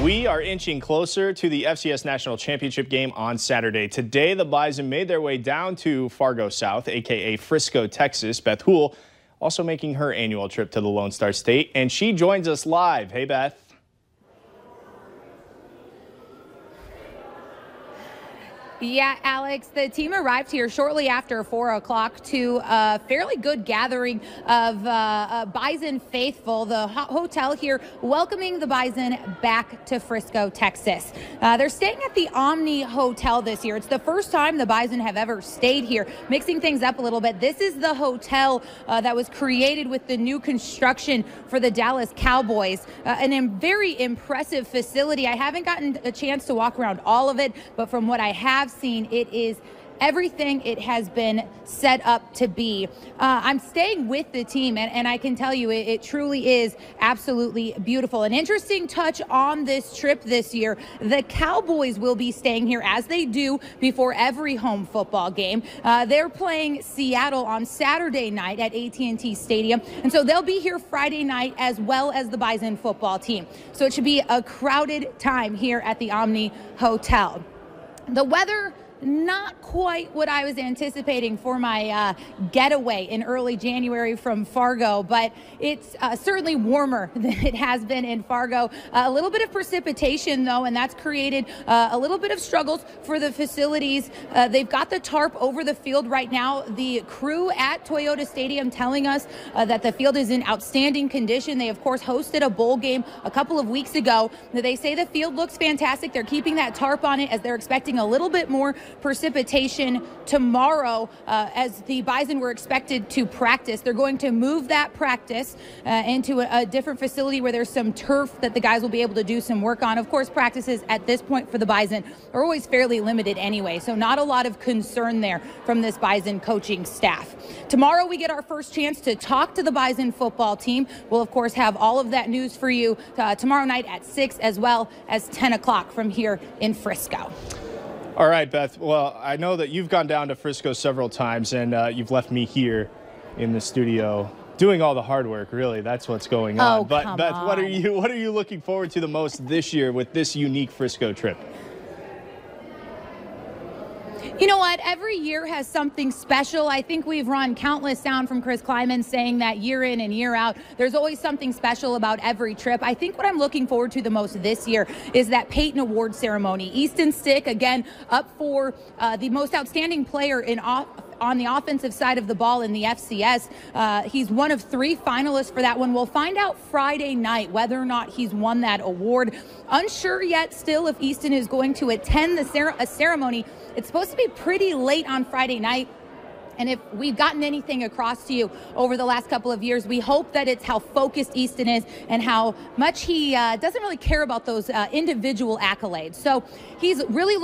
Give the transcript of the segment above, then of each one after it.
We are inching closer to the FCS National Championship game on Saturday. Today, the Bison made their way down to Fargo South, a.k.a. Frisco, Texas. Beth Houle also making her annual trip to the Lone Star State, and she joins us live. Hey, Beth. Yeah, Alex, the team arrived here shortly after 4 o'clock to a fairly good gathering of Bison faithful. The hotel here welcoming the Bison back to Frisco, Texas. They're staying at the Omni Hotel this year. It's the first time the Bison have ever stayed here, mixing things up a little bit. This is the hotel that was created with the new construction for the Dallas Cowboys. Very impressive facility. I haven't gotten a chance to walk around all of it, but from what I have seen, it is everything it has been set up to be. I'm staying with the team, and I can tell you it truly is absolutely beautiful. An interesting touch on this trip this year, the Cowboys will be staying here as they do before every home football game. They're playing Seattle on Saturday night at AT&T Stadium, and so they'll be here Friday night as well as the Bison football team. So it should be a crowded time here at the Omni Hotel. The weather, not quite what I was anticipating for my getaway in early January from Fargo, but it's certainly warmer than it has been in Fargo. A little bit of precipitation, though, and that's created a little bit of struggles for the facilities. They've got the tarp over the field right now. The crew at Toyota Stadium telling us that the field is in outstanding condition. They, of course, hosted a bowl game a couple of weeks ago. They say the field looks fantastic. They're keeping that tarp on it as they're expecting a little bit more precipitation tomorrow as the Bison were expected to practice. They're going to move that practice into a different facility where there's some turf that the guys will be able to do some work on. Of course, practices at this point for the Bison are always fairly limited anyway, so not a lot of concern there from this Bison coaching staff. Tomorrow we get our first chance to talk to the Bison football team. We'll, of course, have all of that news for you tomorrow night at 6 as well as 10 o'clock from here in Frisco. All right, Beth. Well, I know that you've gone down to Frisco several times, and you've left me here in the studio doing all the hard work. Really, that's what's going on. Oh, but Beth, on. what are you looking forward to the most this year with this unique Frisco trip? You know what? Every year has something special. I think we've run countless sound from Chris Kleiman saying that year in and year out. There's always something special about every trip. I think what I'm looking forward to the most this year is that Peyton Award ceremony. Easton Stick, again, up for the most outstanding player on the offensive side of the ball in the FCS. He's one of 3 finalists for that one. We'll find out Friday night whether or not he's won that award. Unsure yet still if Easton is going to attend a ceremony. It's supposed to be pretty late on Friday night. And if we've gotten anything across to you over the last couple of years, we hope that it's how focused Easton is and how much he doesn't really care about those individual accolades. So he's really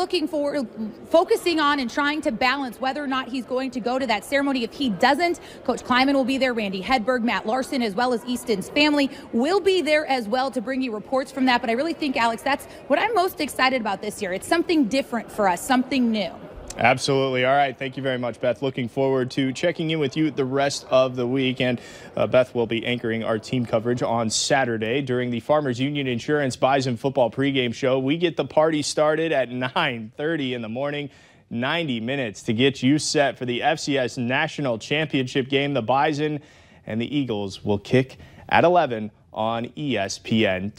focusing on and trying to balance whether or not he's going to go to that ceremony. If he doesn't, Coach Kleiman will be there, Randy Hedberg, Matt Larson, as well as Easton's family will be there as well to bring you reports from that. But I really think, Alex, that's what I'm most excited about this year. It's something different for us, something new. Absolutely. All right. Thank you very much, Beth. Looking forward to checking in with you the rest of the week. And Beth will be anchoring our team coverage on Saturday during the Farmers Union Insurance Bison football pregame show. We get the party started at 9:30 in the morning. 90 minutes to get you set for the FCS National Championship game. The Bison and the Eagles will kick at 11 on ESPN.